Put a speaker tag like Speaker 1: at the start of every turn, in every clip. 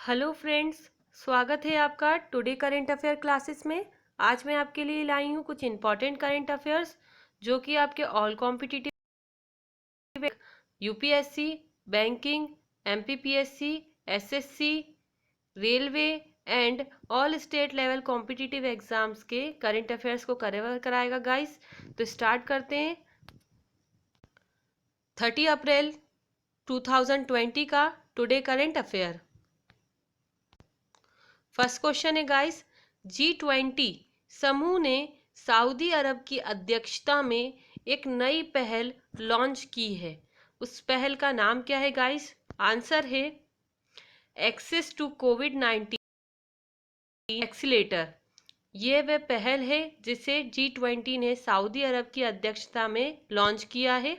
Speaker 1: Hello friends, स्वागत है आपका टुडे करेंट अफेयर क्लासेस में। आज मैं आपके लिए लाई हूँ कुछ इंपॉर्टेंट करेंट अफेयर्स जो कि आपके all competitive UPSC, banking, MPPSC, SSC, railway and all state level competitive exams के करेंट अफेयर्स को कवर कराएगा गाइस। तो स्टार्ट करते हैं। 30 अप्रैल 2020 का today current affair. First question है गाइस, G20 समूह ने सऊदी अरब की अध्यक्षता में एक नई पहल लॉन्च की है। उस पहल का नाम क्या है गाइस? आंसर है एक्सेस टू कोविड-19 एक्सीलेटर। ये वह पहल है जिसे G20 ने सऊदी अरब की अध्यक्षता में लॉन्च किया है।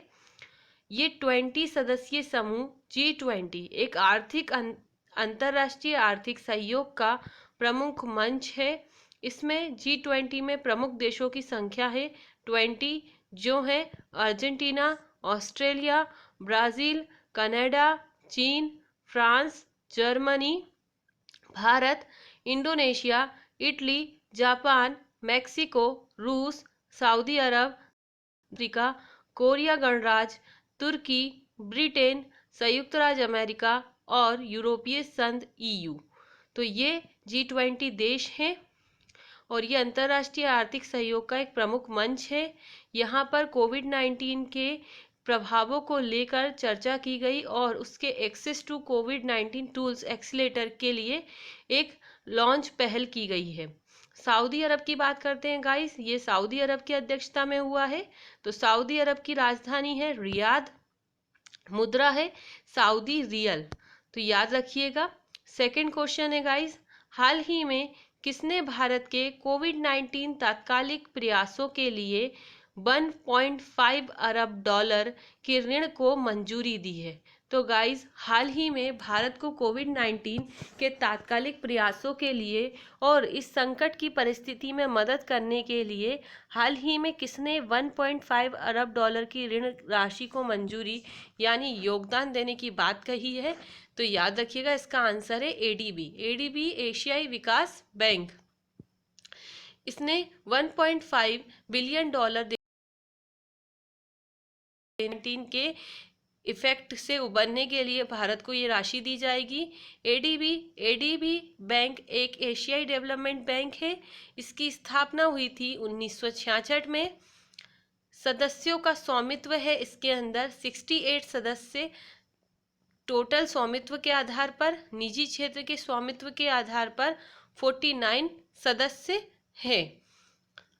Speaker 1: ये 20 सदस्यीय समूह G20 एक अंतर्राष्ट्रीय आर्थिक सहयोग का प्रमुख मंच है। इसमें G20 में प्रमुख देशों की संख्या है 20, जो है अर्जेंटीना, ऑस्ट्रेलिया, ब्राज़ील, कनाडा, चीन, France, Germany, Bharat, Indonesia, Italy, Japan, Mexico, रूस, सऊदी अरब, अफ्रीका, कोरिया गणराज्य, तुर्की, ब्रिटेन, संयुक्त राज्य अमेरिका और यूरोपीय संघ EU। तो ये G20 देश हैं और ये अंतर्राष्ट्रीय आर्थिक सहयोग का एक प्रमुख मंच है। यहाँ पर कोविड-19 के प्रभावों को लेकर चर्चा की गई और उसके एक्सेस टू कोविड-19 टूल्स एक्सीलेटर के लिए एक लॉन्च पहल की गई है। सऊदी अरब की बात करते हैं गाइस, ये सऊदी अरब की अध्यक्षता में हुआ है। तो सऊदी अरब की राजधानी है रियाद, मुद्रा है सऊदी रियल, तो याद रखिएगा। सेकंड क्वेश्चन है गाइस, हाल ही में किसने भारत के कोविड-19 तात्कालिक प्रयासों के लिए 1.5 अरब डॉलर के ऋण को मंजूरी दी है? तो गाइस, हाल ही में भारत को कोविड-19 के तात्कालिक प्रयासों के लिए और इस संकट की परिस्थिति में मदद करने के लिए हाल ही में किसने 1.5 अरब डॉलर की ऋण राशि को मंजूरी यानी योगदान देने की बात कही है? तो याद रखिएगा, इसका आंसर है एडीबी, एशियाई विकास बैंक। इसने 1.5 बिलियन डॉलर 19 के इफेक्ट से उबरने के लिए भारत को ये राशि दी जाएगी। एडीबी बैंक एक एशियाई डेवलपमेंट बैंक है। इसकी स्थापना हुई थी 1966 में। सदस्यों का स्वामित्व है इसके अंदर 68 सदस्य टोटल स्वामित्व के आधार पर, निजी क्षेत्र के स्वामित्व के आधार पर 49 सदस्य हैं।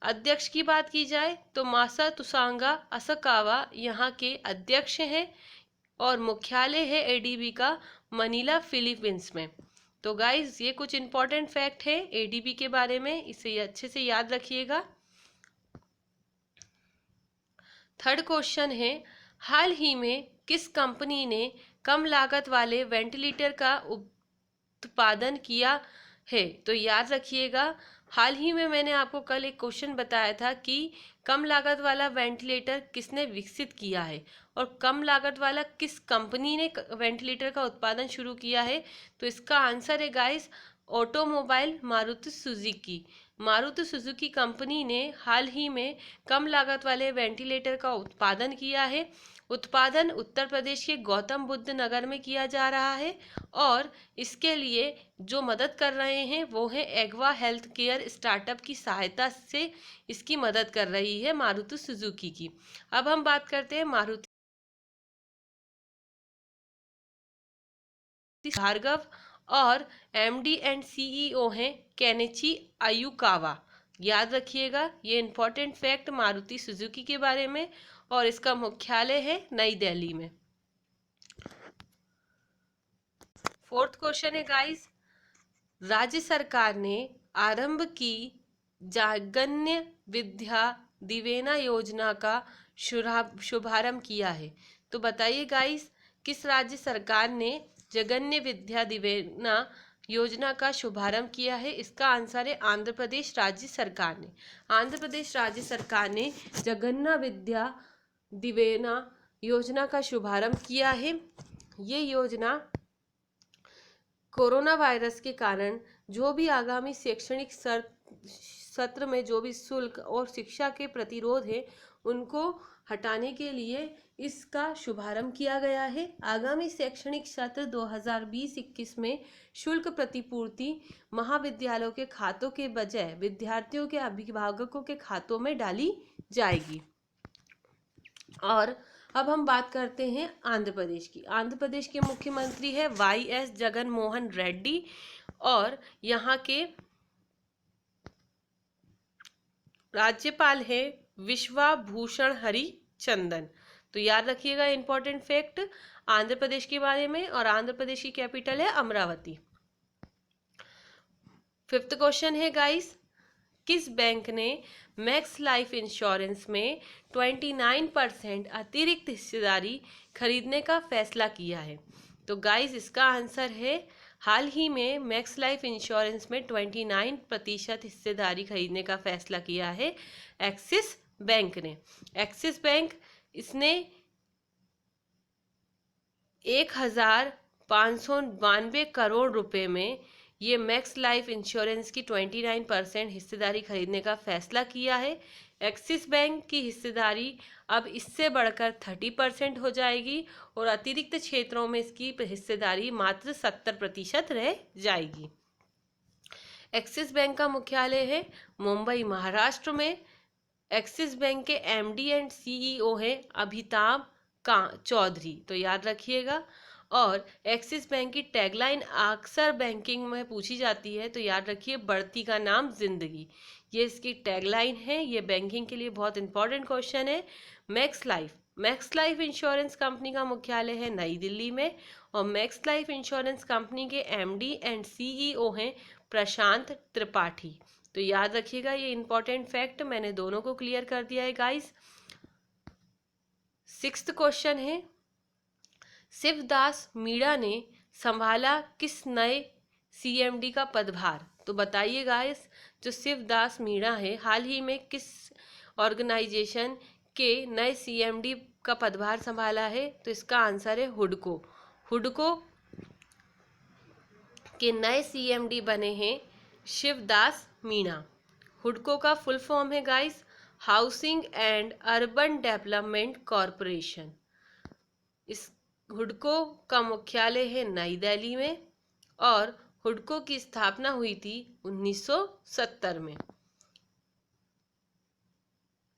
Speaker 1: अध्यक्ष की बात की जाए तो मासातुसांगा असकावा यहाँ के अध्यक्ष हैं और मुख्यालय है एडीबी का मनीला, फिलीपींस में। तो गाइज, ये कुछ इंपॉर्टेंट फैक्ट है एडीबी के बारे में, इसे अच्छे से याद रखिएगा। थर्ड क्वेश्चन है, हाल ही में किस कंपनी ने कम लागत वाले वेंटिलेटर का उत्पादन किया है? तो याद रखिएगा, हाल ही में मैंने आपको कल एक क्वेश्चन बताया था कि कम लागत वाला वेंटिलेटर किसने विकसित किया है और कम लागत वाला किस कंपनी ने वेंटिलेटर का उत्पादन शुरू किया है। तो इसका आंसर है guys automobile Maruti Suzuki company ने हाल ही में कम लागत वाले वेंटिलेटर का उत्पादन किया है। उत्पादन उत्तर प्रदेश के गौतम बुद्ध नगर में किया जा रहा है और इसके लिए जो मदद कर रहे हैं वो है एग्वा हेल्थ केयर स्टार्टअप की सहायता से इसकी मदद कर रही है मारुति सुजुकी की। अब हम बात करते हैं मारुति भार्गव और MD एंड CEO हैं केनिची आयुकावा। याद रखिएगा, ये इंपॉर्टेंट फैक्ट मारुति सुजुकी के बारे में, और इसका मुख्यालय है नई दिल्ली में। फोर्थ क्वेश्चन है गाइस, राज्य सरकार ने आरंभ की जागन्य विद्या दिवेना योजना का शुभारंभ किया है। तो बताइए गाइस, किस राज्य सरकार ने जगन्य विद्या दिवेना योजना का शुभारंभ किया है? इसका आंसर है आंध्र प्रदेश राज्य सरकार ने। आंध्र प्रदेश राज्य सरकार ने जगन्य विद्या दिवेना योजना का शुभारंभ किया है। ये योजना कोरोना वायरस के कारण जो भी आगामी शैक्षणिक सत्र में जो भी शुल्क और शिक्षा के प्रतिरोध है उनको हटाने के लिए इसका शुभारंभ किया गया है। आगामी शैक्षणिक सत्र 2020-21 में शुल्क प्रतिपूर्ति महाविद्यालयों के खातों के बजाय विद्यार्थियों के अभिभावकों के खातों में डाली जाएगी। और अब हम बात करते हैं आंध्र प्रदेश की। आंध्र प्रदेश के मुख्यमंत्री है YS जगन मोहन रेड्डी और यहाँ के राज्यपाल है विश्वाभूषण हरिचंदन। तो याद रखिएगा इंपॉर्टेंट फैक्ट आंध्र प्रदेश के बारे में। और आंध्र प्रदेश की कैपिटल है अमरावती। 5th क्वेश्चन है गाइस, किस बैंक ने मैक्स लाइफ इंश्योरेंस में 29% अतिरिक्त हिस्सेदारी खरीदने का फैसला किया है? तो गाइस इसका आंसर है हाल ही में मैक्स लाइफ इंश्योरेंस में 29% हिस्सेदारी खरीदने का फैसला किया है एक्सिस बैंक ने। एक्सिस बैंक इसने 1592 करोड़ रुपए में ये मैक्स लाइफ इंश्योरेंस की 29% हिस्सेदारी खरीदने का फैसला किया है। एक्सिस बैंक की हिस्सेदारी अब इससे बढ़कर 30% हो जाएगी और अतिरिक्त क्षेत्रों में इसकी हिस्सेदारी मात्र 70% रह जाएगी। एक्सिस बैंक का मुख्यालय है मुंबई महाराष्ट्र में। एक्सिस बैंक के MD एंड CEO है अमिताभ चौधरी। तो याद रखिएगा। और एक्सिस बैंक की टैगलाइन अक्सर बैंकिंग में पूछी जाती है, तो याद रखिए बढ़ती का नाम जिंदगी, ये इसकी टैगलाइन है। ये बैंकिंग के लिए बहुत इंपॉर्टेंट क्वेश्चन है। मैक्स लाइफ इंश्योरेंस कंपनी का मुख्यालय है नई दिल्ली में और मैक्स लाइफ इंश्योरेंस कंपनी के MD एंड CEO हैं प्रशांत त्रिपाठी। तो याद रखिएगा ये इंपॉर्टेंट फैक्ट मैंने दोनों को क्लियर कर दिया है गाइस। 6th क्वेश्चन है, शिवदास मीणा ने संभाला किस नए CMD का पदभार? तो बताइए गाइस, जो शिवदास मीणा है हाल ही में किस ऑर्गेनाइजेशन के नए CMD का पदभार संभाला है? तो इसका आंसर है हुडको। हुडको के नए CMD बने हैं शिवदास मीणा। हुडको का फुल फॉर्म है guys housing and urban development corporation. इस हुडको का मुख्यालय है नई दिल्ली में और हुडको की स्थापना हुई थी 1970 में।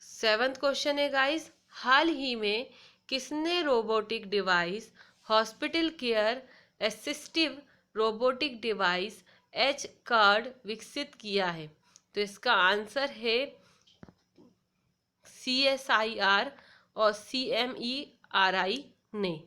Speaker 1: 7th क्वेश्चन है गाइस, हाल ही में किसने robotic device hospital care assistive robotic device H card विकसित किया है? तो इसका आंसर है CSIR और CMERI ने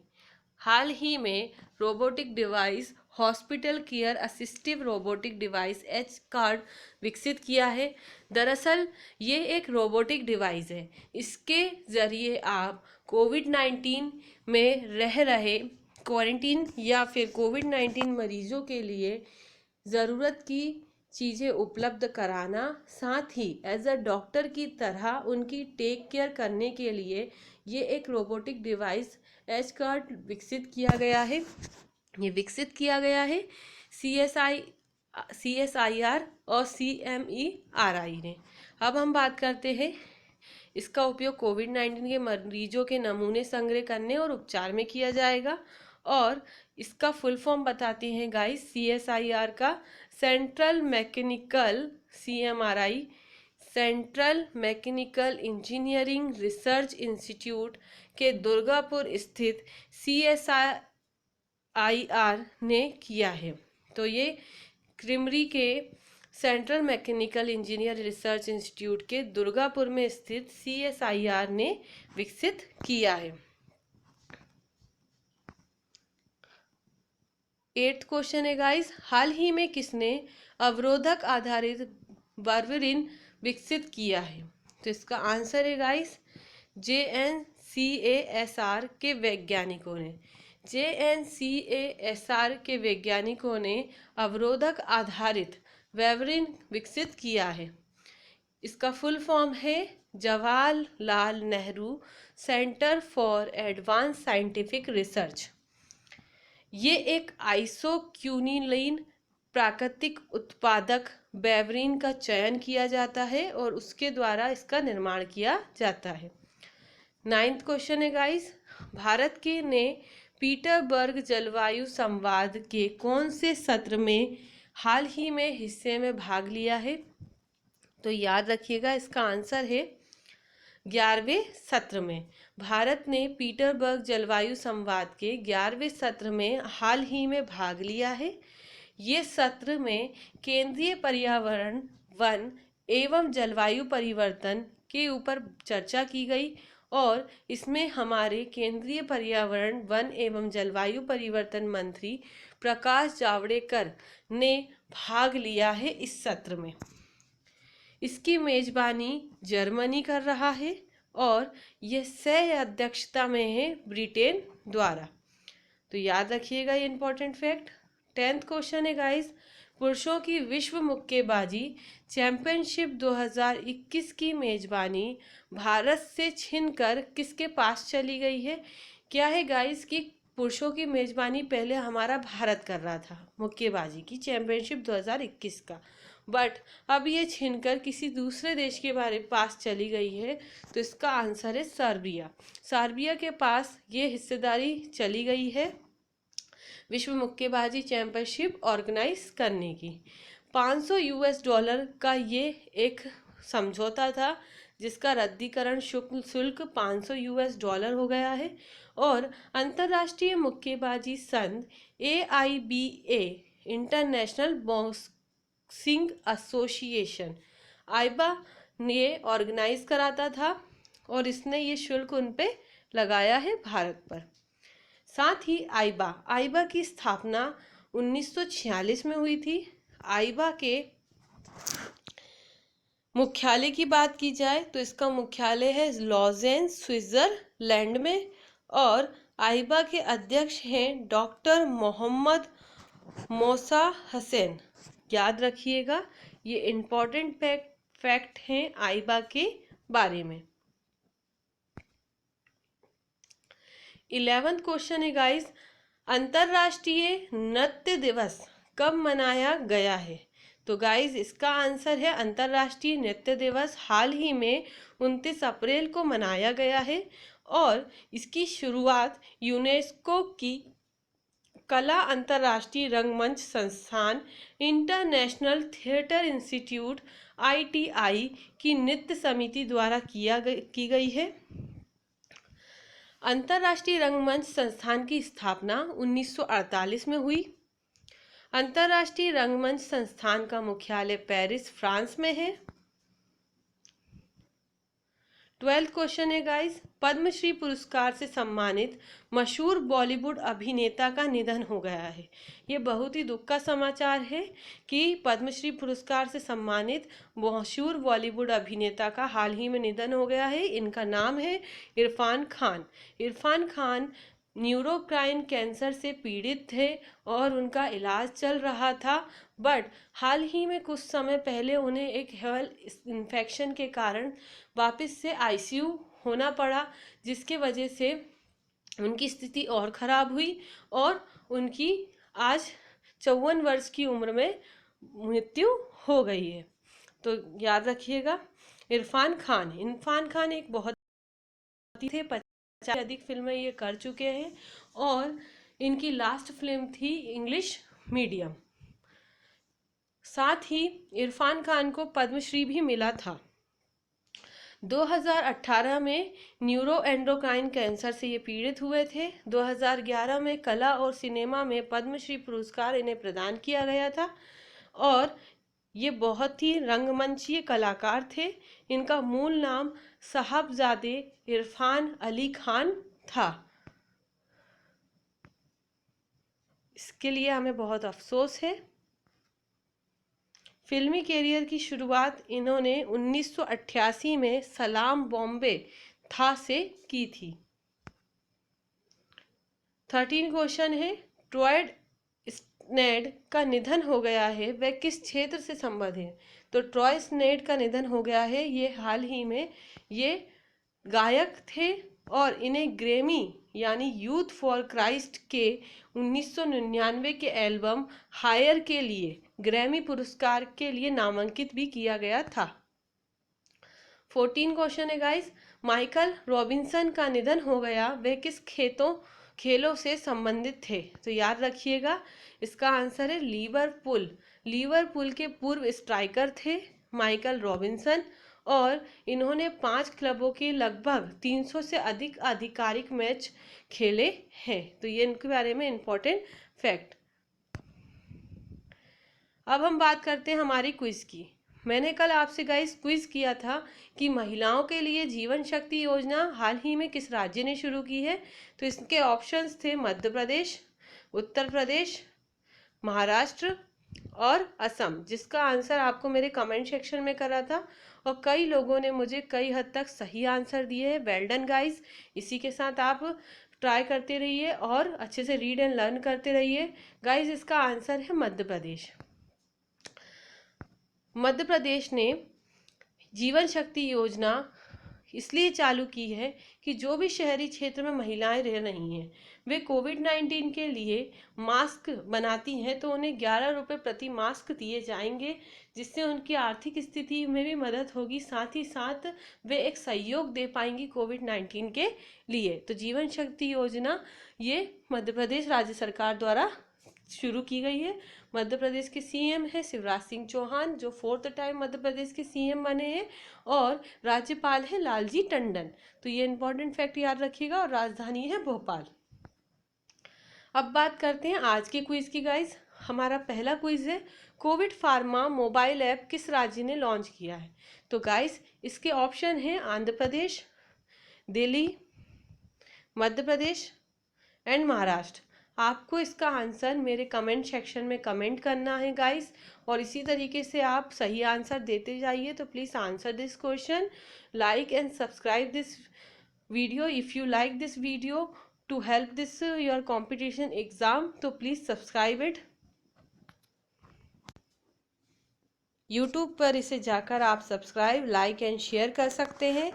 Speaker 1: हाल ही में robotic device hospital care assistive robotic device H card विकसित किया है। दरअसल ये एक रोबोटिक डिवाइस है। इसके ज़रिए आप कोविड-19 में रह रहे क्वारंटीन या फिर कोविड-19 मरीजों के लिए ज़रूरत की चीज़ें उपलब्ध कराना, साथ ही एज अ डॉक्टर की तरह उनकी टेक केयर करने के लिए ये एक रोबोटिक डिवाइस H-कार्ड विकसित किया गया है। ये विकसित किया गया है CSIR और CMERI ने। अब हम बात करते हैं इसका उपयोग कोविड-19 के मरीजों के नमूने संग्रह करने और उपचार में किया जाएगा। और इसका फुल फॉर्म बताते हैं गाइस, CSIR का central mechanical, CMRI central mechanical engineering research institute के दुर्गापुर स्थित CSIR ने किया है। तो ये क्रिमरी के central mechanical engineer research institute के दुर्गापुर में स्थित CSIR ने विकसित किया है। 8th क्वेश्चन है गाइस, हाल ही में किसने अवरोधक आधारित वाल्वरिन विकसित किया है? तो इसका आंसर है गाइस JNCASR के वैज्ञानिकों ने। JNCASR के वैज्ञानिकों ने अवरोधक आधारित वाल्वरिन विकसित किया है। इसका फुल फॉर्म है Jawaharlal Nehru centre for advance scientific research. ये एक आइसोक्यूनिलीन प्राकृतिक उत्पादक बेवरीन का चयन किया जाता है और उसके द्वारा इसका निर्माण किया जाता है। 9th क्वेश्चन है गाइस, भारत के ने पीटरबर्ग जलवायु संवाद के कौन से सत्र में हाल ही में हिस्से में भाग लिया है? तो याद रखिएगा, इसका आंसर है 11वें सत्र में। भारत ने पीटरबर्ग जलवायु संवाद के 11वें सत्र में हाल ही में भाग लिया है। ये सत्र में केंद्रीय पर्यावरण, वन एवं जलवायु परिवर्तन के ऊपर चर्चा की गई और इसमें हमारे केंद्रीय पर्यावरण, वन एवं जलवायु परिवर्तन मंत्री प्रकाश जावड़ेकर ने भाग लिया है इस सत्र में। इसकी मेजबानी जर्मनी कर रहा है और यह सह अध्यक्षता में है ब्रिटेन द्वारा। तो याद रखिएगा ये इंपॉर्टेंट फैक्ट। 10th क्वेश्चन है गाइस, पुरुषों की विश्व मुक्केबाजी चैंपियनशिप 2021 की मेजबानी भारत से छीनकर किसके पास चली गई है? क्या है गाइस कि पुरुषों की मेजबानी पहले हमारा भारत कर रहा था मुक्केबाजी की चैंपियनशिप 2021 का, बट अब ये छीनकर किसी दूसरे देश के पास चली गई है। तो इसका आंसर है सर्बिया। सर्बिया के पास ये हिस्सेदारी चली गई है विश्व मुक्केबाजी चैंपियनशिप ऑर्गेनाइज करने की। $500 का ये एक समझौता था जिसका रद्दीकरण शुल्क $500 हो गया है और अंतर्राष्ट्रीय मुक्केबाजी संघ AIBA इंटरनेशनल बॉक्सिंग एसोसिएशन आइबा ने ऑर्गेनाइज कराता था और इसने ये शुल्क उन पे लगाया है भारत पर। साथ ही आइबा की स्थापना 1946 में हुई थी। आइबा के मुख्यालय की बात की जाए तो इसका मुख्यालय है लॉजेन स्विट्जरलैंड में और आइबा के अध्यक्ष हैं डॉक्टर मोहम्मद मौसा हसन। याद रखिएगा, ये इम्पोर्टेंट फैक्ट हैं आइबा के बारे में। 11th क्वेश्चन है गाइस, अंतर्राष्ट्रीय नृत्य दिवस कब मनाया गया है? तो गाइस इसका आंसर है अंतर्राष्ट्रीय नृत्य दिवस हाल ही में 29 अप्रैल को मनाया गया है और इसकी शुरुआत यूनेस्को की कला अंतर्राष्ट्रीय रंगमंच संस्थान इंटरनेशनल थिएटर इंस्टीट्यूट ITI की नृत्य समिति द्वारा की गई है। अंतर्राष्ट्रीय रंगमंच संस्थान की स्थापना 1948 में हुई। अंतर्राष्ट्रीय रंगमंच संस्थान का मुख्यालय पेरिस, फ्रांस में है। 12th क्वेश्चन है गाइस, पद्मश्री पुरस्कार से सम्मानित मशहूर बॉलीवुड अभिनेता का निधन हो गया है। ये बहुत ही दुख का समाचार है कि पद्मश्री पुरस्कार से सम्मानित मशहूर बॉलीवुड अभिनेता का हाल ही में निधन हो गया है। इनका नाम है इरफान खान। इरफान खान न्यूरोक्राइन कैंसर से पीड़ित थे और उनका इलाज चल रहा था, बट हाल ही में कुछ समय पहले उन्हें एक हेल्थ इन्फेक्शन के कारण वापस से ICU होना पड़ा, जिसके वजह से उनकी स्थिति और ख़राब हुई और उनकी आज 54 वर्ष की उम्र में मृत्यु हो गई है। तो याद रखिएगा, इरफान खान एक बहुत थे, 50 से अधिक फिल्में ये कर चुके हैं और इनकी लास्ट फिल्म थी इंग्लिश मीडियम। साथ ही इरफान खान को पद्मश्री भी मिला था। 2018 में न्यूरो एंडोक्राइन कैंसर से ये पीड़ित हुए थे। 2011 में कला और सिनेमा में पद्मश्री पुरस्कार इन्हें प्रदान किया गया था और ये बहुत ही रंगमंचीय कलाकार थे। इनका मूल नाम साहबजादे इरफान अली खान था। इसके लिए हमें बहुत अफसोस है। फिल्मी कैरियर की शुरुआत इन्होंने 1988 में सलाम बॉम्बे था से की थी। 13 क्वेश्चन है, ट्रॉयड स्नेड का निधन हो गया है, वह किस क्षेत्र से संबद्ध है? तो ट्रॉय स्नेड का निधन हो गया है, ये हाल ही में ये गायक थे और इन्हें ग्रैमी यानी यूथ फॉर क्राइस्ट के 1999 के एल्बम हायर के लिए ग्रैमी पुरस्कार के लिए नामांकित भी किया गया था। 14 क्वेश्चन है गाइस, माइकल रॉबिन्सन का निधन हो गया, वह किस खेलों से संबंधित थे? तो याद रखिएगा, इसका आंसर है लिवरपूल। लिवरपूल के पूर्व स्ट्राइकर थे माइकल रॉबिन्सन, और इन्होंने 5 क्लबों के लगभग 300 से अधिक आधिकारिक मैच खेले हैं। तो ये इनके बारे में इंपॉर्टेंट फैक्ट। अब हम बात करते हैं हमारी क्विज की। मैंने कल आपसे गाइस क्विज किया था कि महिलाओं के लिए जीवन शक्ति योजना हाल ही में किस राज्य ने शुरू की है? तो इसके ऑप्शंस थे मध्य प्रदेश, उत्तर प्रदेश, महाराष्ट्र और असम, जिसका आंसर आपको मेरे कमेंट सेक्शन में करा था और कई लोगों ने मुझे कई हद तक सही आंसर दिए हैं। Well done guys. इसी के साथ आप ट्राई करते रहिए और अच्छे से रीड एंड लर्न करते रहिए। गाइस, इसका आंसर है मध्य प्रदेश। मध्य प्रदेश ने जीवन शक्ति योजना इसलिए चालू की है कि जो भी शहरी क्षेत्र में महिलाएं रह रही हैं, वे कोविड-19 के लिए मास्क बनाती हैं, तो उन्हें 11 रुपये प्रति मास्क दिए जाएंगे, जिससे उनकी आर्थिक स्थिति में भी मदद होगी, साथ ही साथ वे एक सहयोग दे पाएंगी कोविड-19 के लिए। तो जीवन शक्ति योजना ये मध्य प्रदेश राज्य सरकार द्वारा शुरू की गई है। मध्य प्रदेश के सीएम है शिवराज सिंह चौहान, जो 4th टाइम मध्य प्रदेश के सीएम बने हैं, और राज्यपाल है लालजी टंडन। तो ये इंपॉर्टेंट फैक्ट याद रखिएगा, और राजधानी है भोपाल। अब बात करते हैं आज के क्विज की गाइस। हमारा पहला क्विज है, कोविड फार्मा मोबाइल ऐप किस राज्य ने लॉन्च किया है? तो गाइस, इसके ऑप्शन हैं आंध्र प्रदेश, दिल्ली, मध्य प्रदेश एंड महाराष्ट्र। आपको इसका आंसर मेरे कमेंट सेक्शन में कमेंट करना है गाइस, और इसी तरीके से आप सही आंसर देते जाइए। तो please answer this question, like and subscribe this video if you like this video to help this your competition exam. तो प्लीज़ सब्सक्राइब इट। यूट्यूब पर इसे जाकर आप सब्सक्राइब, लाइक एंड शेयर कर सकते हैं।